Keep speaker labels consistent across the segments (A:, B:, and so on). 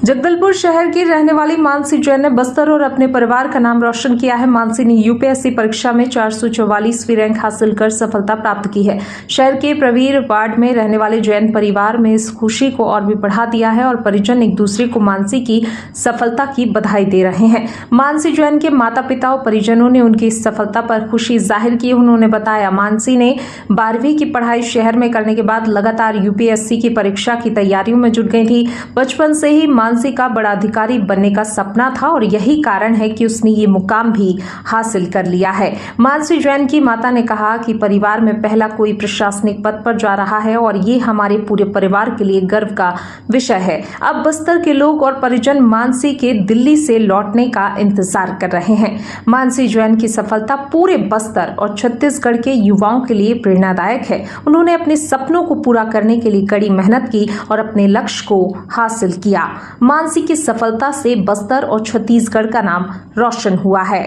A: जगदलपुर शहर की रहने वाली मानसी जैन ने बस्तर और अपने परिवार का नाम रोशन किया है। मानसी ने यूपीएससी परीक्षा में 444वीं रैंक हासिल कर सफलता प्राप्त की है। शहर के प्रवीर वार्ड में रहने वाले जैन परिवार में इस खुशी को और भी बढ़ा दिया है और परिजन एक दूसरे को मानसी की सफलता की बधाई दे रहे हैं। मानसी जैन के माता पिता और परिजनों ने उनकी इस सफलता पर खुशी जाहिर की। उन्होंने बताया, मानसी ने 12वीं की पढ़ाई शहर में करने के बाद लगातार यूपीएससी की परीक्षा की तैयारियों में जुट गई थी। बचपन से ही मानसी का बड़ा अधिकारी बनने का सपना था और यही कारण है कि उसने ये मुकाम भी हासिल कर लिया है। मानसी जैन की माता ने कहा कि परिवार में पहला कोई प्रशासनिक पद पर जा रहा है और ये हमारे पूरे परिवार के लिए गर्व का विषय है। अब बस्तर के लोग और परिजन मानसी के दिल्ली से लौटने का इंतजार कर रहे हैं। मानसी जैन की सफलता पूरे बस्तर और छत्तीसगढ़ के युवाओं के लिए प्रेरणादायक है। उन्होंने अपने सपनों को पूरा करने के लिए कड़ी मेहनत की और अपने लक्ष्य को हासिल किया। मानसी की सफलता से बस्तर और छत्तीसगढ़ का नाम रोशन हुआ है।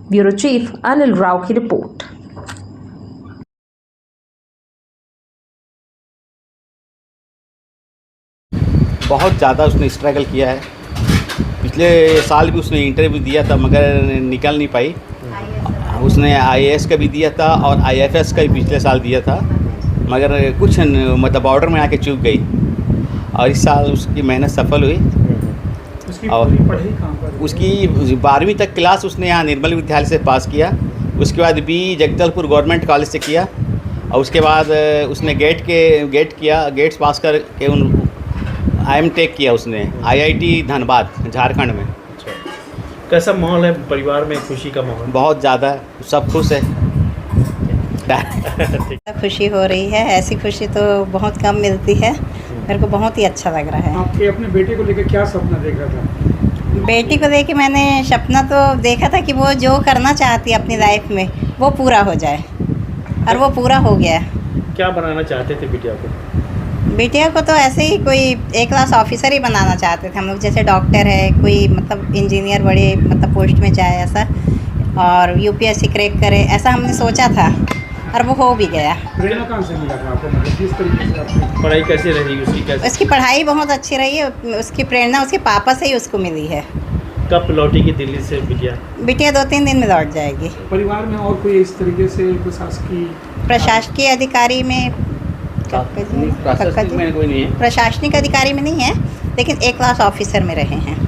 A: ब्यूरो चीफ अनिल राव की रिपोर्ट।
B: बहुत ज़्यादा उसने स्ट्रगल किया है। पिछले साल भी उसने इंटरव्यू दिया था मगर निकल नहीं पाई। उसने आईएएस का भी दिया था और आईएफएस का भी पिछले साल दिया था मगर कुछ मतलब बॉर्डर में आके चूक गई और इस साल उसकी मेहनत सफल हुई। और उसकी 12वीं तक क्लास उसने यहाँ निर्मल विद्यालय से पास किया। उसके बाद भी जगदलपुर गवर्नमेंट कॉलेज से किया और उसके बाद उसने गेट्स पास करके IM टेक किया उसने IIT धनबाद झारखंड में।
C: कैसा माहौल है परिवार में? खुशी का माहौल
B: बहुत ज़्यादा, सब खुश है।
D: खुशी हो रही है, ऐसी खुशी तो बहुत कम मिलती है। मेरे को बहुत ही अच्छा लग रहा है।
E: आपके अपने बेटे को लेकर क्या सपना देखा था?
D: बेटी को लेके मैंने सपना तो देखा था कि वो जो करना चाहती है अपनी लाइफ में वो पूरा हो जाए और वो पूरा हो गया।
C: क्या बनाना चाहते थे बिटिया को?
D: बिटिया को तो ऐसे ही कोई A क्लास ऑफिसर ही बनाना चाहते थे हम लोग। जैसे डॉक्टर है, कोई मतलब इंजीनियर बड़े मतलब पोस्ट में जाए ऐसा, और यूपीएससी क्रैक करे, ऐसा हमने सोचा था और वो हो भी गया।
E: प्रेरणा कहाँ से मिला था आपको? मतलब किस तरीके से आपकी
C: पढ़ाई कैसे रही उसकी?
D: उसकी पढ़ाई बहुत अच्छी रही है। उसकी प्रेरणा उसके पापा से ही उसको मिली है।
C: कब लौटेगी दिल्ली से बिटिया?
D: बिटिया 2-3 दिन में लौट जाएगी।
E: परिवार में और कोई इस तरीके से
D: प्रशासकीय अधिकारी में
B: प्रशासनिक में कोई नहीं है।
D: प्रशासनिक अधिकारी में नहीं है, लेकिन A क्लास ऑफिसर में रहे हैं।